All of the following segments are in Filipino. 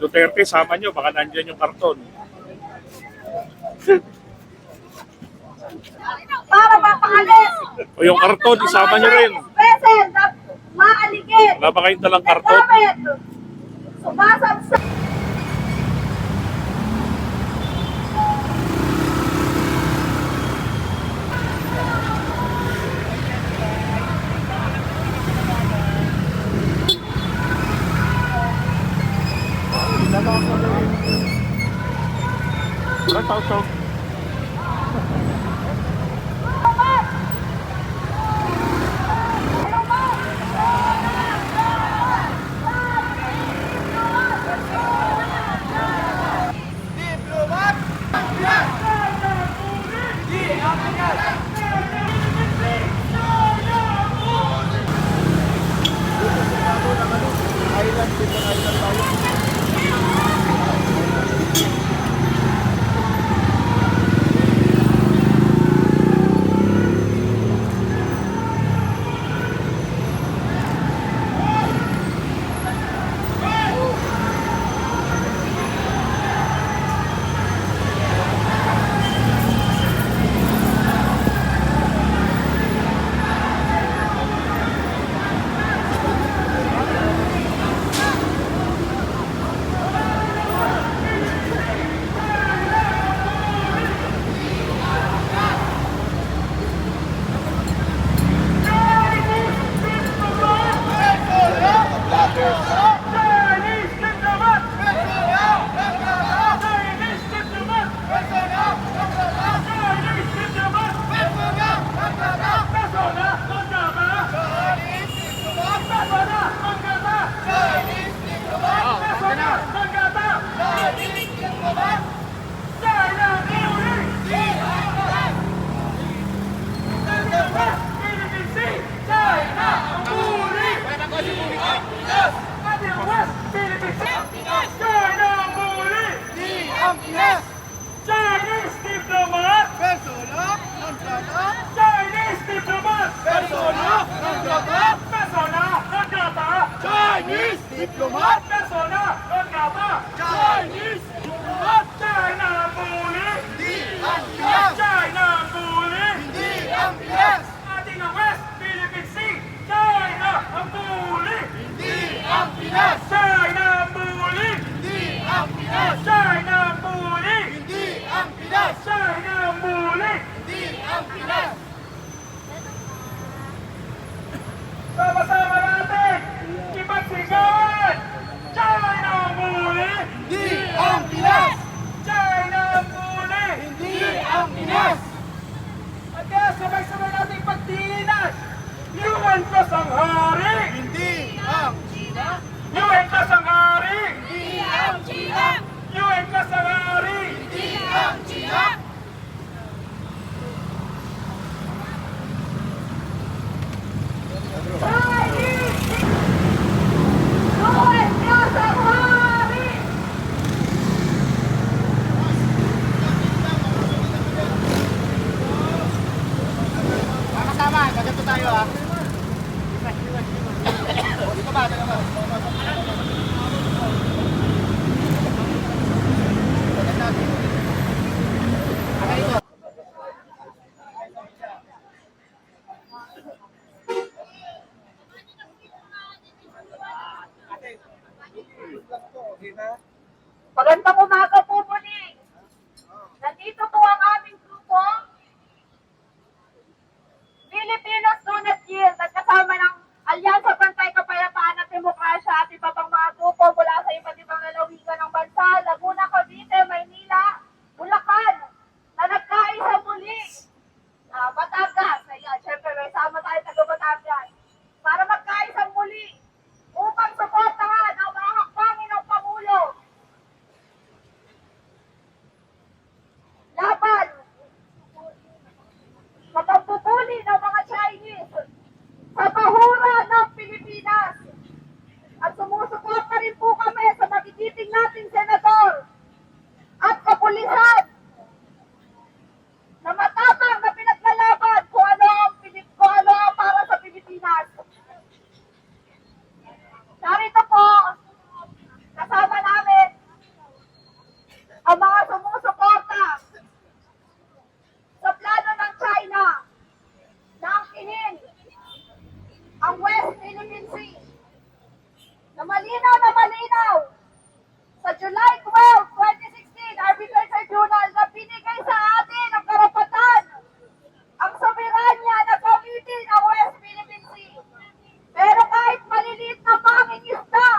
Duterte, sama nyo, baka nandyan yung karton. Para mapakalis. O yung karton, isama nyo rin. Present at maaligid. Wala ba kayong dalang karton? Gamit. Sumasabsa. Tawag. Chinese diplomat! Persona non grata! Chinese diplomat! Persona non grata! Persona non grata! Chinese diplomat! Persona non grata! Chinese diplomat! China ang bully! Hindi ang Pinas! China ang bully! Hindi ang Pinas! Ating ang West Philippine Sea! China ang bully! Hindi ang Pinas! China ang bully! Hindi ang Pinas! China ang bully! Hindi ang Pinas! China ang bully! Hindi ang Pinas! Sama-sama natin! Ipagsigawan! China ang bully! Hindi ang Pinas! China ang bully! Hindi ang Pinas! At kaya sabay-sabay nating pagdiinan! UN plus ang hari! Hindi ang China! UN plus ang hari! Hindi ang China! UN plus ang hari! Hindi ang China! UN plus ang hari! Sama-sama, gaganto tayo ha. Dito ba? Dito ba? Magandang umaga po muli. Nandito po ang aming grupo, Filipinos Do Not Yield, at kasama ng Alyansa Pantay Kapayapaan at Demokrasya at iba pang mga grupo mula sa iba't ibang lalawigan ng bansa, Laguna, Cavite, Maynila, Bulacan, na nagkaisa muli. Batangas, ayan, syempre may sama tayo taga Batangas, para magkaisa muli upang suportahan ang mga hakbangin ng Pangulo malinaw na malinaw. Sa July 12, 2016, Arbitral Tribunal na binigay sa atin ang karapatan, ang soberanya na gamitin ang West Philippine Sea. Pero kahit maliliit na banging isda,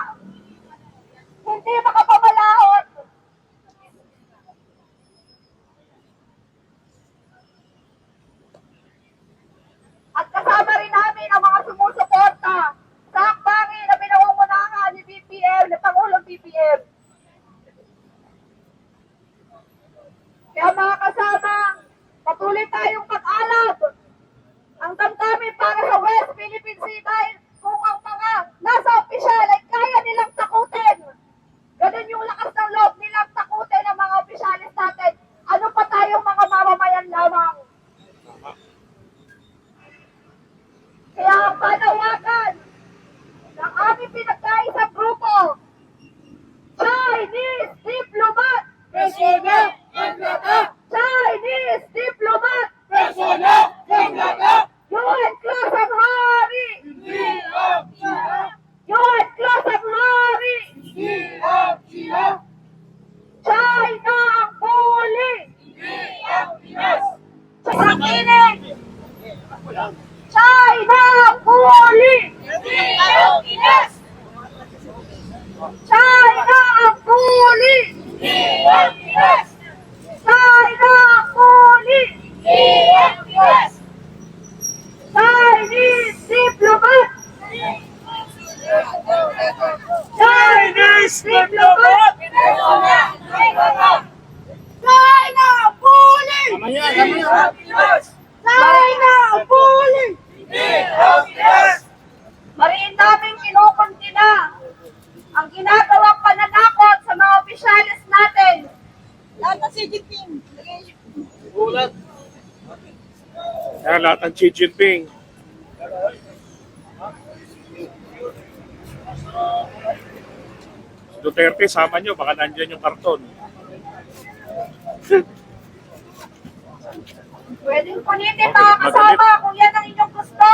hindi makapamalahot. At kasama rin namin ang mga sumusuporta sa akbangin na pinangungunahan ni BBM, ni Pangulong BBM. Kaya mga kasama, patuloy tayong pag-alab ang damdamin para sa West Philippine Sea dahil kung ang mga nasa opisyal ay kaya nilang takutin, ganun yung lakas ng loob nilang takutin ang mga opisyalis natin, ano pa tayong mga mamamayan lamang. Kaya ang panawagan ng aming pinagkaisang grupo, Chinese diplomat, President Enrique! Chinese diplomat, President Enrique! UN Class ang hari, Hindi ang China! UN Class ang hari, Hindi ang China! China ang huli, Hindi ang Pinas! Pakinig, China ang huli, Hindi ang Pinas! China ang huli, Hindi ang Pinas! China ang huli, Hindi ang Pinas! Chinese diplomat, Chinese diplomat! China ang huli, Hindi ang Pinas! China ang huli. Hindi ang Pinas! Mariin namin kinukuntina ang ginagawang pananakot sa mga opisyalis natin. Lahat ng Xi Jinping. Kaya lahat ng Xi Jinping. Duterte, sama nyo, baka nandyan yung karton. Pwedeng punitin mga kasama kung yan ang inyong gusto.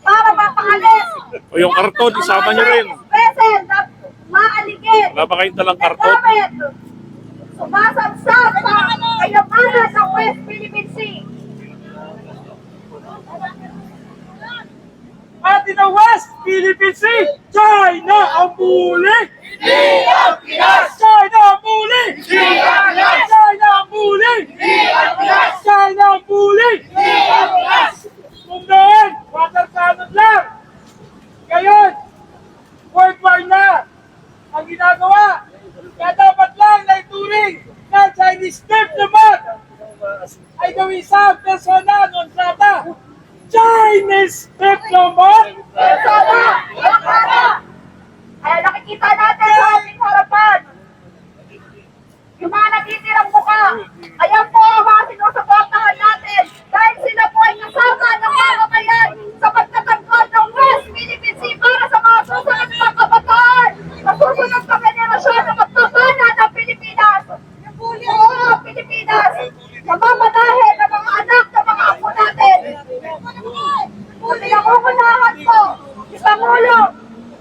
Para mapaalis. O yung karton, isama nyo rin. Present na maaligid. Wala ba kayong dalang karton? Gamit. Sumasabsab sa kayamanan ng West Philippine Sea. At in the West Philippine Sea, China ang muli! Hindi ang Pinas! China ang muli! Hindi ang Pinas! China ang muli! Hindi ang Pinas! China ang muli! Hindi ang Pinas! Kung noon, water cannon lang. Ngayon, world war na ang ginagawa. Kaya dapat lang na ituring na Chinese diplomat ay gawin sa persona non grata. Chinese diplomat! Persona! Persona! Kaya nakikita natin sa ating harapan. Yung mga natitirang muka, ayan po ang mga sinusuportahan natin dahil sila po ay kasama ng mamamayan sa pagtatagpon ng West Philippine Sea para sa mga susunod na kabataan, sa susunod na generasyon na magpapana ng Pilipinas. Oo, Pilipinas, namamanahin ng mga anak ng mga apo natin. Muli ang uunahan po, si Pangulo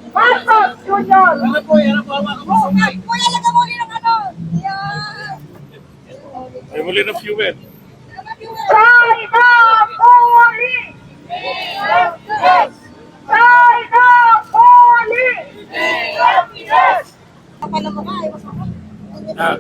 Marcos Jr. Kuya, laga muli ng ano? Ay, muli ng fuel. China Poli! China Poli! Ah,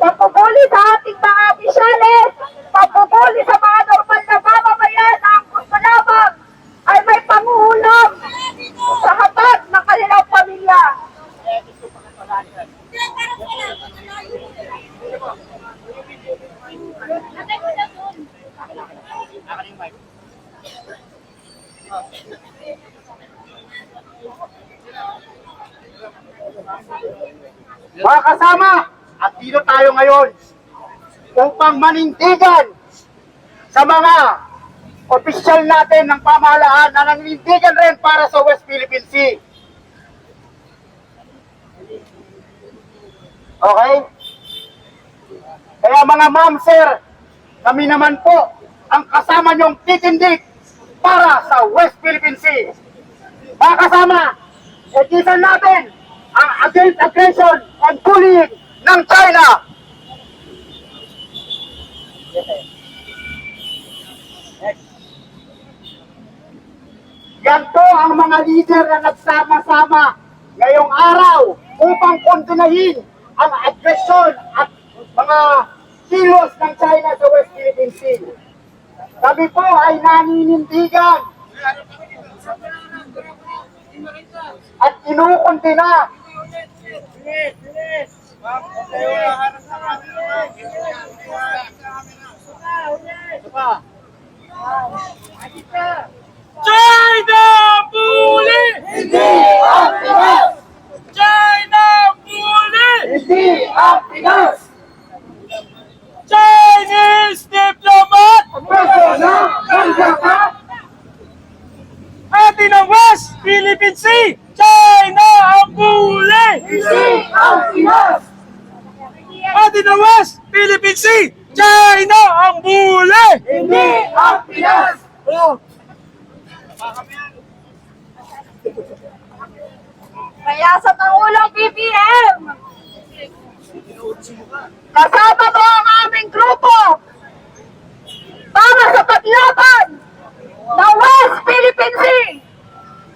Pagpupuli sa ating mga opisyalis, pagpupuli sa mga normal na mamamayan na ang gusto lamang ay may panguhulog sa hatag ng kanilang pamilya. Mga kasama, at dito tayo ngayon upang manindigan sa mga opisyal natin ng pamahalaan na nanindigan rin para sa West Philippine Sea. Okay? Kaya mga ma'am, sir, kami naman po ang kasama niyong titindig para sa West Philippine Sea. Mga kasama, ikisan natin ang against aggression and bullying ng China. Yan po ang mga leader na nagsama-sama ngayong araw upang kondenahin ang aggression at mga kilos ng China sa West Philippine Sea. Kami po ay naninindigan at kinukondena China bully! Hindi ang Pinas! China bully! Hindi ang Pinas! Chinese diplomat! Pwesto ng Kangyakan! Atin ang West Philippine Sea! China ang bully! Hindi ang Pinas! Atin ang West Philippine Sea! China ang bully! Hindi ang Pinas! Kaya sa Pangulong BBM, kasama mo ang aming grupo para sa paglaban ng West Philippine Sea.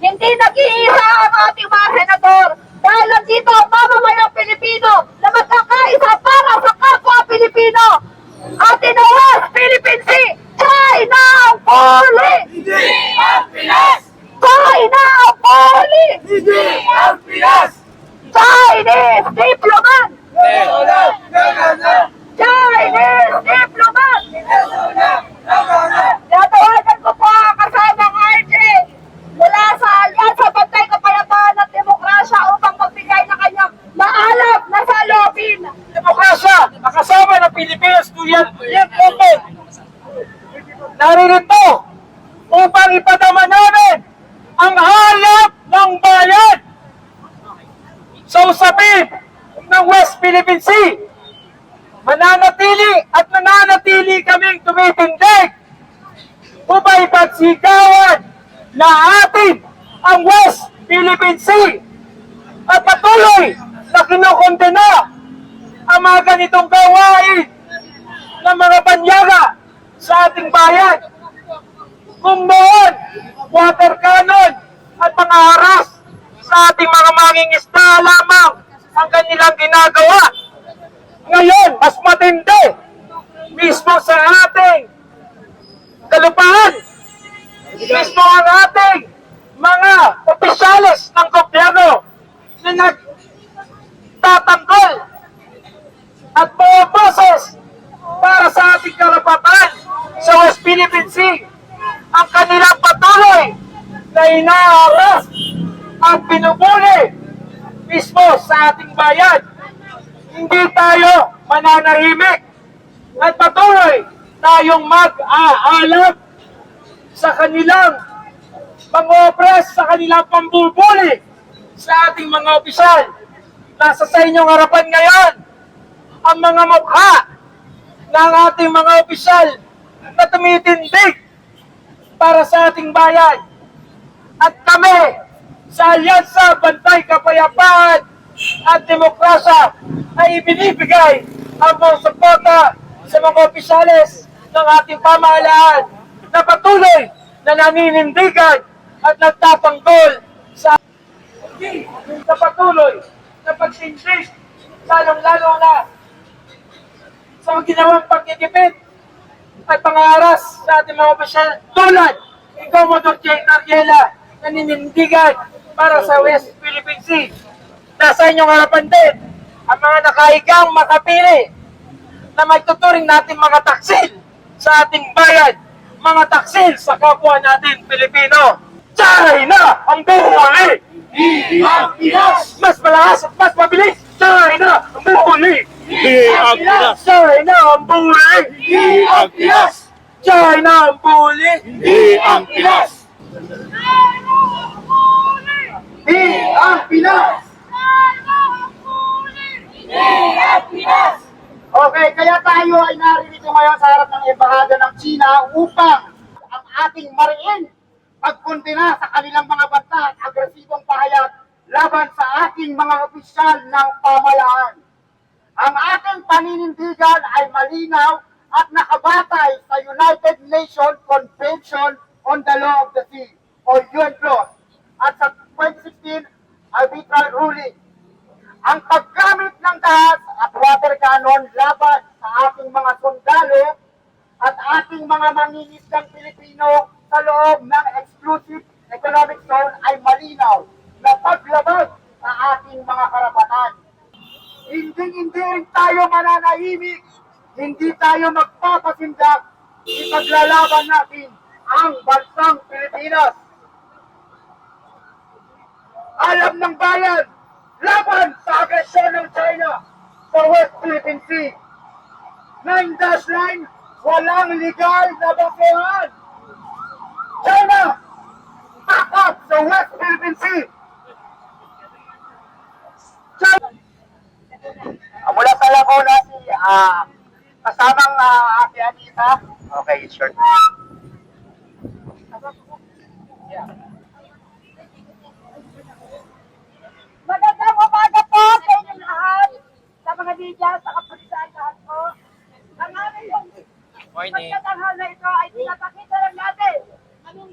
Hindi nag-iisa ang ating mga senador dahil nandito ang mamamayang Pilipino na magkakaisa para sa kapwa Pilipino. Atin ang West Philippine Sea, China ang bully! Hindi ang Pinas! China ang bully! Hindi ang Pinas! Chinese diplomat! Chinese diplomat! Tatawagan ko po ang kasamang RJ mula sa Alyansa Bantay Kapayapaan at Demokrasya upang magbigay ng kanyang maalap na salubin. Demokrasya, nakasama ng Pilipinas Student Movement. Naririto upang ipadama namin ang hanap ng bayan sa usapin ng West Philippine Sea. Mananatili at nananatili kaming tumitindig upang ipagsigawan na atin ang West Philippine Sea at patuloy na kinukondena ang mga ganitong gawain ng mga banyaga sa ating bayan. Kung noon, water cannon at mga haras sa ating mga mangingisda lamang ang kanilang ginagawa. Ngayon, mas matindi mismo sa ating kalupaan. Mismo ang ating mga opisyales ng gobyerno na nagtatanggol at bumaboses para sa ating karapatan sa West Philippine Sea. Ang kanilang patuloy na inaharas at pinupuli mismo sa ating bayan. Hindi tayo mananahimik at patuloy tayong mag-aalab sa kanilang pang-opres, sa kanilang pambubuli sa ating mga opisyal. Nasa sa inyong harapan ngayon ang mga mukha ng ating mga opisyal na tumitindig para sa ating bayan. At kami sa Alyansa Bantay Kapayapaan at Demokrasya ay ibinibigay ang buong suporta sa mga opisyales ng ating pamahalaan na patuloy na naninindigan at nagtatanggol sa patuloy na pagsindig, lalong-lalo na sa ginawang pagkikipit at pangaras sa ating mga opisyal tulad ni Commodore J. Nargela na ninindigan para sa West Philippine Sea. Nasa inyong harapan din ang mga nakahigang makapili na magtuturing natin mga taksil sa ating bayan, mga taksil sa kapwa natin Pilipino. China ang buhuli! Hindi ang Pinas! Mas malakas at mas mabilis! China ang buhuli! Hindi ang Pinas! China ang buhuli! Hindi ang Pinas! China ang buhuli! Hindi ang Pinas! Di ang Pinas! Hindi ang Pinas! Okay, kaya tayo ay naririto ngayon sa harap ng embahada ng China upang ang ating mariin pagkundina sa kanilang mga banta at agresibong pahayag laban sa ating mga opisyal ng pamahalaan. Ang ating paninindigan ay malinaw at nakabatay sa United Nations Convention on the Law of the Sea o UNCLOS at sa 2016 arbitral ruling. Ang paggamit ng dahas at water cannon laban sa ating mga sundalo at ating mga mangingisdang Pilipino sa loob ng exclusive economic zone ay malinaw na paglabag sa ating mga karapatan. Hindi rin tayo mananahimik, hindi tayo magpapasindak, ipaglalaban natin ang bansang Pilipinas. Alam ng bayan, laban sa agresyon ng China sa West Philippine Sea. 9-line, walang legal na basehan. China, takot sa West Philippine Sea. China. Mula sa Laguna, kasamang Ate Anita. Okay, sure. Magandang umaga po sa inyong lahat, sa mga media, sa kapulisan lahat po. Ang aming pagtatanghal na ito ay pinapakita lang natin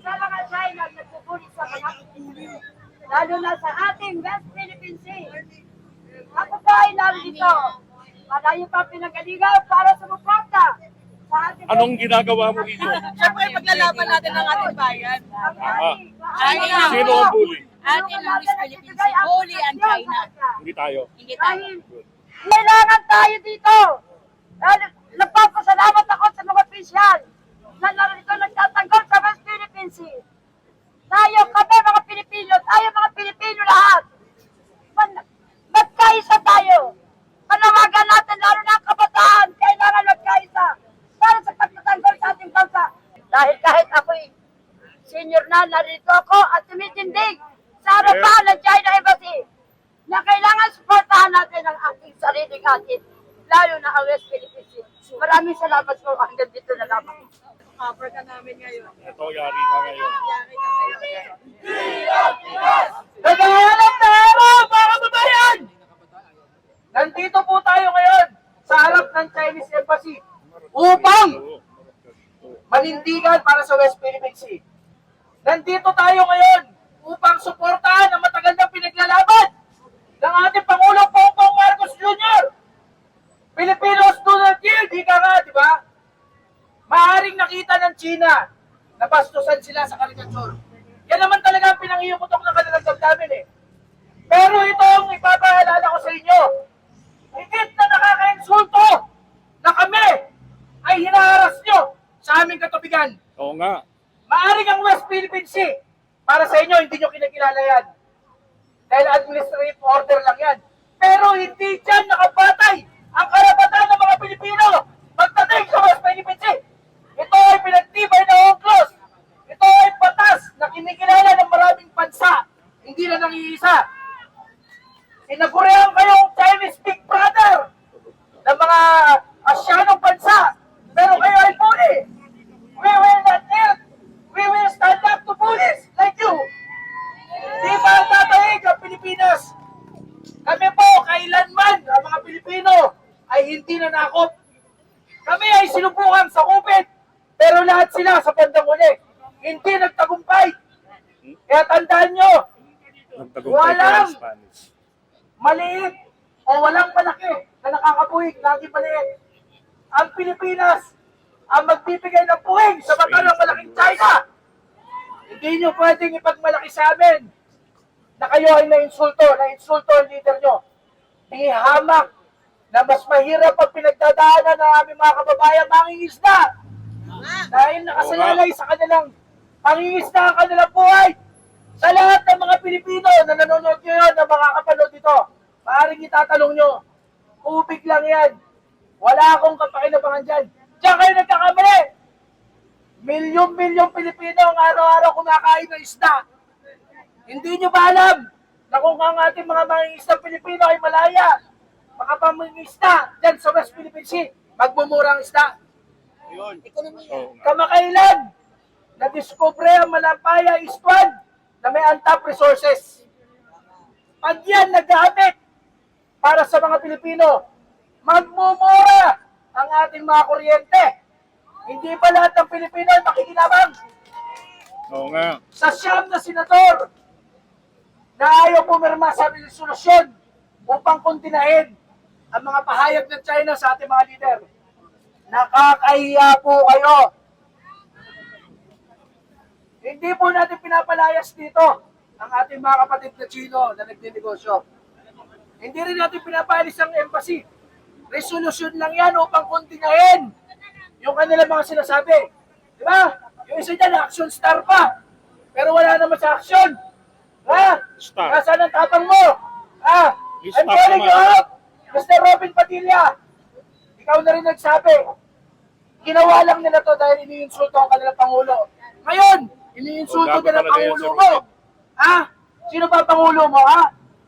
sa mga China na nagpupulit sa mga Pilipino, lalo na sa ating West Philippine Sea. Ako po ay nandito, malayo pa pinagalingaw para sumuporta sa ating Anong ginagawa mo dito? Siyempre, paglalaban natin ng ating bayan. Sino ang bully? Atin ang Miss Philippines, bully ang China. Hindi tayo. Hindi tayo. Kailangan tayo dito. Nagpapasalamat ako sa mga opisyal na narito nagtatanggol sa West Philippine Sea. Tayo, kami mga Pilipino, tayo mga Pilipino lahat. Magkaisa tayo. Panawagan natin, lalo na ang kabataan, kailangan magkaisa para sa pagtatanggol sa ating bansa. Dahil kahit ako'y senior na, narito ako at tumitindig sa harapan ng China Embassy na kailangan suportahan natin ang ating sariling atin, lalo na ang West Philippine Sea. Maraming salamat po. Hanggang dito na lamang. Cover ka namin ngayon. Ito, yari ka ngayon. Yari ka ngayon. Naghahanap na araw, mga kababayan! Nandito po tayo ngayon sa harap ng Chinese Embassy upang manindigan para sa West Philippine Sea. Nandito tayo ngayon upang suportahan ang matagal na pinaglalaban ng ating Pangulong Bongbong Marcos Jr. Filipinos do not yield, di ka nga, di ba? Maaaring nakita ng China na bastusan sila sa karikature. Yan naman talaga ang pinanghihimutok ng kanilang damdamin eh. Pero ito ang ipapaalala ko sa inyo. Higit na nakaka-insulto na kami ay hinaharas nyo sa aming katubigan. Oo nga. Maaaring ang West Philippine Sea, para sa inyo, hindi nyo kinakilala yan. Dahil administrative order lang yan. Pero hindi dyan nakabatay ang karapatan ng mga Pilipino magdating sa West Philippine Sea. Ito ay pinagtibay na UNCLOS. Ito ay batas na kinikilala ng maraming bansa. Hindi na nang-iisa. Inagurihan kayong Chinese Big Brother ng mga Asyanong bansa. Pero kayo ay bully. We will not yield. We will stand up to bullies like you. Di ba tatahig ang Pilipinas? Kami po, kailanman ang mga Pilipino ay hindi nanakot. Kami ay sinubukan sa kupit, pero lahat sila sa bandang uli. Hindi nagtagumpay. Kaya tandaan nyo, Nagtagumpay ka ng Spanish. maliit o walang malaki na nakakabuhig, lagi maliit. Ang Pilipinas ang magbibigay ng puwing sa mata ng malaking China. Hindi nyo pwedeng ipagmalaki sa amin na kayo ay na-insulto ang leader nyo. Ihamak na mas mahirap ang pinagdadaanan ng aming mga kababayan mangingisda. Dahil nakasalalay sa kanilang pangingisda ang kanilang buhay. Sa lahat ng mga Pilipino na nanonood ngayon na makakapanood dito, maaaring itatanong nyo, ubig lang yan. Wala akong kapakinabangan dyan. Diyan kayo nagkakamali. Milyon-milyong Pilipino ang araw-araw kumakain ng isda. Hindi nyo ba alam na kung ang ating mga mangingisda Pilipino ay malaya, makapamangisda dyan sa West Philippine Sea, magmumurang isda. Oo nga. Kamakailan, na-discover ang Malampaya Squad na may untapped resources. Pag yan nagamit para sa mga Pilipino, magmumura ang ating mga kuryente. Hindi pa lahat ng Pilipino ay makikinabang. Oo nga. Sa siyam na senador na ayaw pumirma sa resolusyon upang kuntinahin ang mga pahayag ng China sa ating mga leader. Nakakahiya po kayo. Hindi po natin pinapalayas dito ang ating mga kapatid na Chino na nagdinegosyo. Hindi rin natin pinapalis ang embassy. Resolution lang yan upang kuntinahin yung kanilang mga sinasabi. Di ba? Yung isa dyan, action star pa. Pero wala naman sa action. Ha? Star. Nasaan ang tapang mo? Ha? Yung I'm star calling you naman. out, Mr. Robin Padilla. Ikaw na rin nagsabi. Ginawa lang nila to dahil iniinsulto ang kanilang Pangulo. Ngayon, iniinsulto Bago nila ang talaga yan, Pangulo Sir mo. Robin. Ha? Sino ba ang Pangulo mo, ha?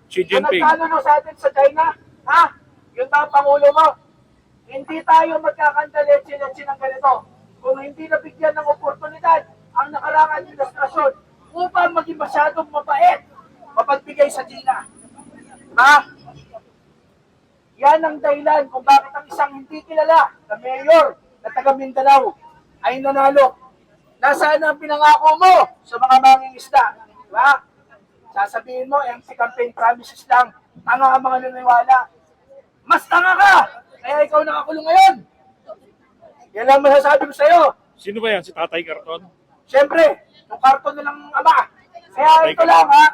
Xi Yung Jinping. nagkanuno sa atin sa China, ha? Yung ba ang Pangulo mo? Hindi tayo magkakandaletse-letse ng ganito. Kung hindi nabigyan ng oportunidad ang nakarang administrasyon upang maging masyadong mabait, mapagbigay sa China. Ha? Yan ang dahilan kung bakit ang isang hindi kilala na mayor na taga Mindanao ay nanalo. Nasaan ang pinangako mo sa mga mangingisda? Diba? Sasabihin mo, MC campaign promises lang, tanga ang mga naniwala. Mas tanga ka! Kaya ikaw nakakulong ngayon. Yan lang masasabi ko sa'yo. Sino ba yan? Si Tatay Karton? Siyempre, yung karton nilang ama. Kaya ito lang ha,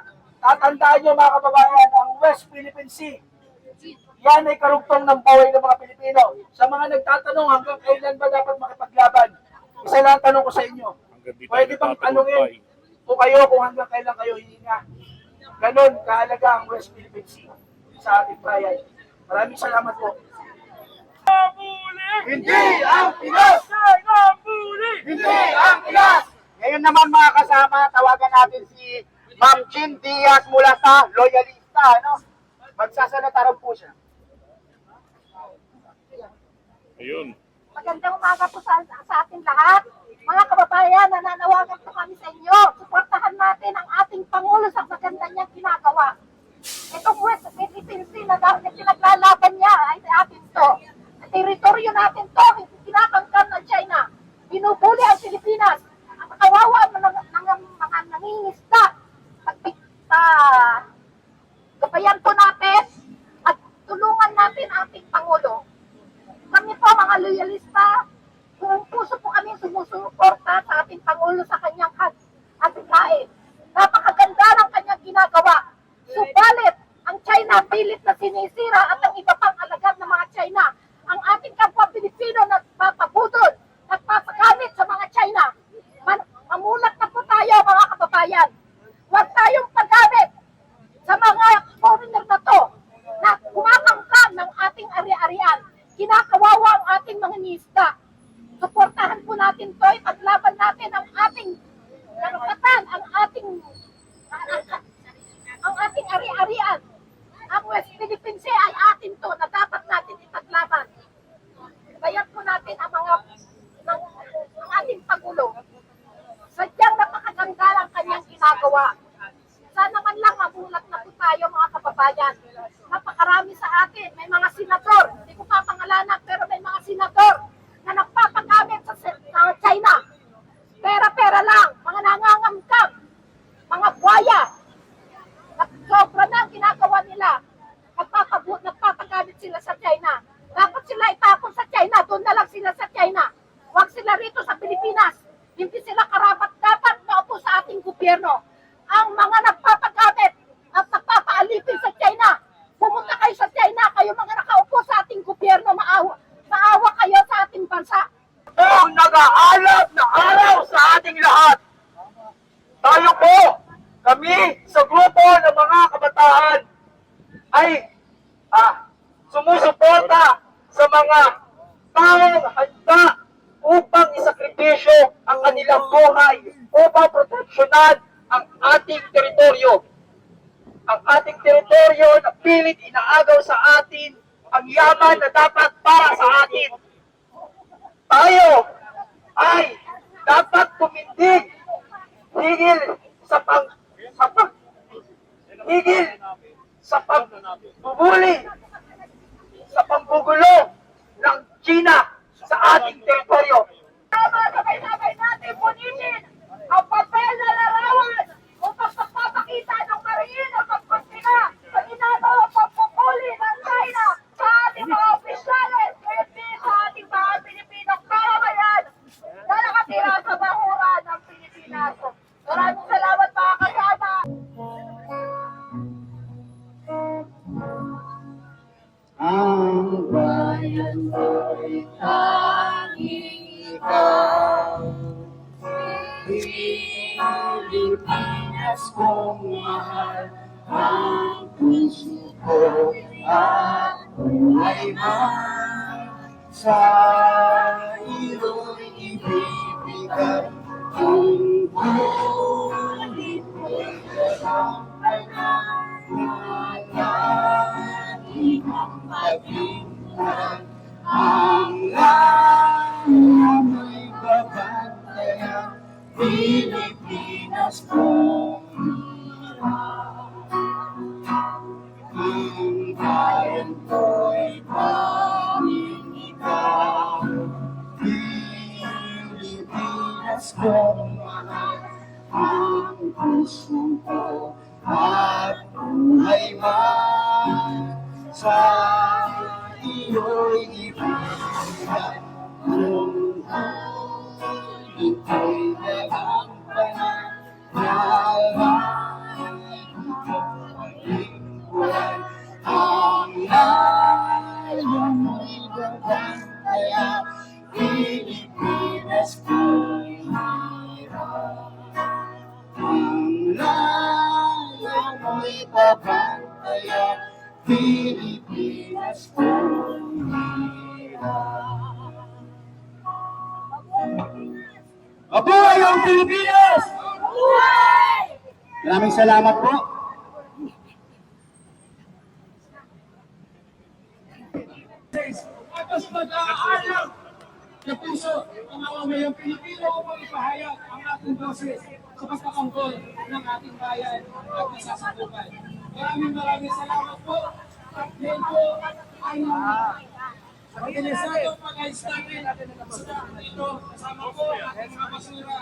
tatandaan nyo mga kababayan, ang West Philippine Sea, yan ay karugtong ng buhay ng mga Pilipino. Sa mga nagtatanong hanggang kailan ba dapat makipaglaban, isa lang ang tanong ko sa inyo. Hanggang di tayo Pwede bang nagtatagumpay. tanungin po kayo kung hanggang kailan kayo hihinga? Ganon kahalaga ang West Philippine Sea sa ating bayan. Maraming salamat po. Hindi ang Pinas! Hindi ang Pinas! Ngayon naman mga kasama, tawagan natin si Ma'am Chin Diaz mula sa Loyalista. Ano? Magsasalita rin po siya. Ayun. Magandang umaga po sa ating lahat. Mga kababayan, nananawagan po kami sa inyo. Suportahan natin ang ating Pangulo sa maganda niyang ginagawa. Itong West Philippine Sea na pinaglalaban niya ay atin to. Teritoryo natin to, kinakangkan ng China. Binubuli ang Pilipinas. Ang kawawa ng mga nangingisda. Gabayan po natin at tulungan natin ang ating Pangulo. Kami po mga loyalista, buong puso po kami sumusuporta sa ating Pangulo sa kanyang adikain. Napakaganda ng kanyang ginagawa. Subalit, ang China pilit na sinisira at ang iba pang alagad ng mga China. Ang ating kapwa Pilipino nagpapabudol, nagpapagamit sa mga China. Mamulat na po tayo mga kababayan. Huwag tayong paggamit sa mga foreigner na to na kumakangkang ng ating ari-arian. Kinakawawa ang ating mga nisda. Suportahan po natin to, ipaglaban natin ang ating karapatan, ang ating ari-arian. Ang West Philippine Sea ay atin to na dapat natin ipaglaban. Bayan po natin ang ang ating Pangulo. Sadyang napakaganda ang kanyang ginagawa. Sana man lang mabulat na po tayo mga kababayan. Napakarami sa atin. May mga senador, hindi ko papangalanan, pero may mga senador na nagpapagamit sa China. Pera-pera lang, mga nangangamkam, mga buhaya. Sobra na ang ginagawa nila. Nagpapagamit sila sa China. Dapat sila itapon sa China, doon na lang sila sa China. Huwag sila rito sa Pilipinas. Hindi sila karapat-dapat maupo sa ating gobyerno. Ang mga nagpapagamit at nagpapaalipin sa China, pumunta kayo sa China, kayo mga nakaupo sa ating gobyerno, maawa kayo sa ating bansa. Ang nag-aalab na araw sa ating lahat. Tayo po, kami sa grupo ng mga kabataan ay sumusuporta sa mga taong handa upang isakripisyo ang kanilang buhay upang proteksyonan ang ating teritoryo. Ang ating teritoryo na pilit inaagaw sa atin ang yaman na dapat para sa atin. Tayo ay dapat tumindig higil sa higil sa pagbubuli, sa pambugulo ng China sa ating teritoryo. Tama, sabay-sabay natin punitin ang papel na larawan upang pagpapakita ng mariin ang pagkonsina sa ginagawang pagpupuli ng China sa ating mga opisyales, kaya din sa ating mga Pilipinong karamayan na nakatira sa bahura ng Pilipinas. Maraming salamat mga kasama. Ang bayan ko'y tanging ikaw, Pilipinas kong mahal, ang puso ko at buhay man sa iyo'y ibibigay. Kung kulit ko'y nagkakampanang ang paglingan, ang langit mo'y babantayan, Pilipinas kong ang bayan ko'y tanging ikaw, Pilipinas kong mahal, ang puso ko at buhay man sa iyo'y ibigay. Kung kulit ko'y nagampanan, nalangin ang layo mo'y babantayan, Pilipinas ko'y hirap. Ang layo mo'y babantayan, Pilipinas ko'y hirap. Mabuhay ang Pilipinas! Maraming salamat po. Tapos mag-aalam na puso ang mga mayang Pilipino upang ipahayag ang ating boses sa pagkakanggol ng ating bayan at nasasabukan. Maraming salamat po. At ngayon po ay organisadong pag-ayos namin sa dito. Kasama po ang ating mga basura.